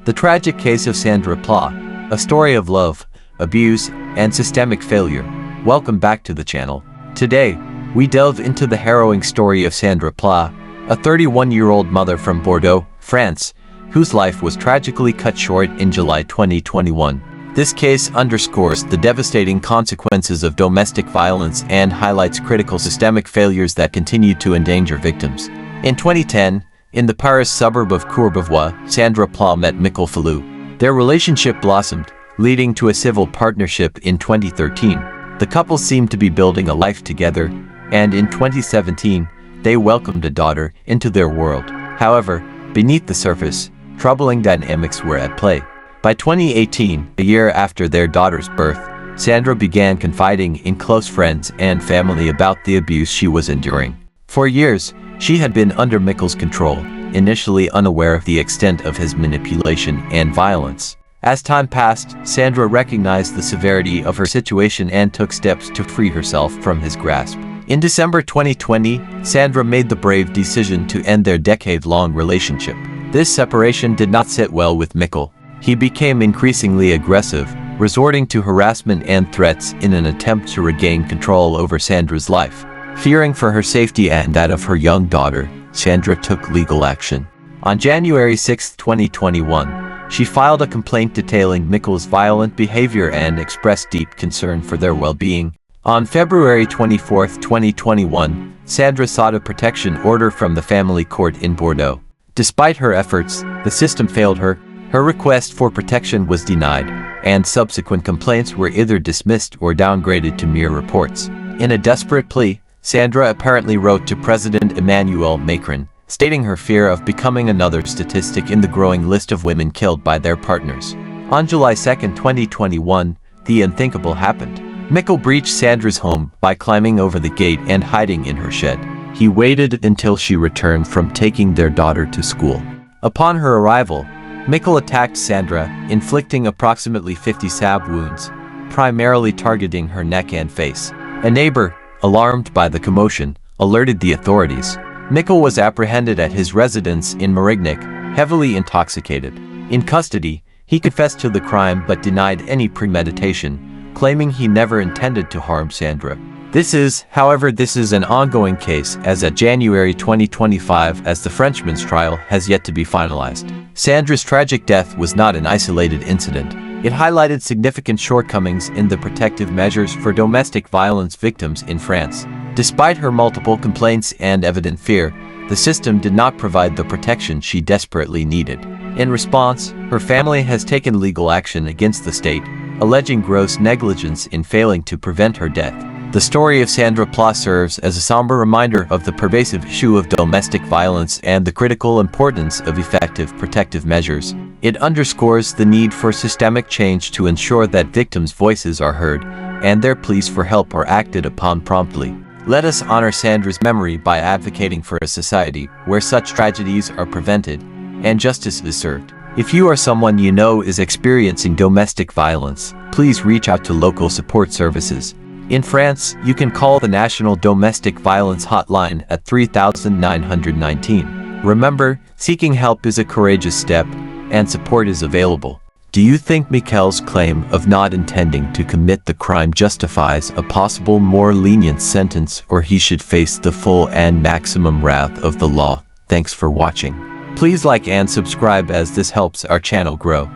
The tragic case of Sandra Pla, a story of love, abuse, and systemic failure. Welcome back to the channel. Today, we delve into the harrowing story of Sandra Pla, a 31-year-old mother from Bordeaux, France, whose life was tragically cut short in July 2021. This case underscores the devastating consequences of domestic violence and highlights critical systemic failures that continue to endanger victims. In 2010, in the Paris suburb of Courbevoie, Sandra Pla met Michael Falloux. Their relationship blossomed, leading to a civil partnership in 2013. The couple seemed to be building a life together, and in 2017, they welcomed a daughter into their world. However, beneath the surface, troubling dynamics were at play. By 2018, a year after their daughter's birth, Sandra began confiding in close friends and family about the abuse she was enduring. For years, she had been under Michael's control, initially unaware of the extent of his manipulation and violence. As time passed, Sandra recognized the severity of her situation and took steps to free herself from his grasp. In December 2020, Sandra made the brave decision to end their decade-long relationship. This separation did not sit well with Michael. He became increasingly aggressive, resorting to harassment and threats in an attempt to regain control over Sandra's life. Fearing for her safety and that of her young daughter, Sandra took legal action. On January 6, 2021, she filed a complaint detailing Michael's violent behavior and expressed deep concern for their well-being. On February 24, 2021, Sandra sought a protection order from the family court in Bordeaux. Despite her efforts, the system failed her. Her request for protection was denied, and subsequent complaints were either dismissed or downgraded to mere reports. In a desperate plea, Sandra apparently wrote to President Emmanuel Macron, stating her fear of becoming another statistic in the growing list of women killed by their partners. On July 2, 2021, the unthinkable happened. Michael breached Sandra's home by climbing over the gate and hiding in her shed. He waited until she returned from taking their daughter to school. Upon her arrival, Michael attacked Sandra, inflicting approximately 50 stab wounds, primarily targeting her neck and face. A neighbor, alarmed by the commotion, alerted the authorities. Michael was apprehended at his residence in Marignac, heavily intoxicated. In custody, he confessed to the crime but denied any premeditation, claiming he never intended to harm Sandra. This is an ongoing case as at January 2025 as the Frenchman's trial has yet to be finalized. Sandra's tragic death was not an isolated incident. It highlighted significant shortcomings in the protective measures for domestic violence victims in France. Despite her multiple complaints and evident fear, the system did not provide the protection she desperately needed. In response, her family has taken legal action against the state, alleging gross negligence in failing to prevent her death. The story of Sandra Pla serves as a somber reminder of the pervasive issue of domestic violence and the critical importance of effective protective measures. It underscores the need for systemic change to ensure that victims' voices are heard and their pleas for help are acted upon promptly. Let us honor Sandra's memory by advocating for a society where such tragedies are prevented and justice is served. If you or someone you know is experiencing domestic violence, please reach out to local support services. In France, you can call the National Domestic Violence Hotline at 3919. Remember, seeking help is a courageous step, and support is available. Do you think Michael's claim of not intending to commit the crime justifies a possible more lenient sentence, or he should face the full and maximum wrath of the law? Thanks for watching. Please like and subscribe as this helps our channel grow.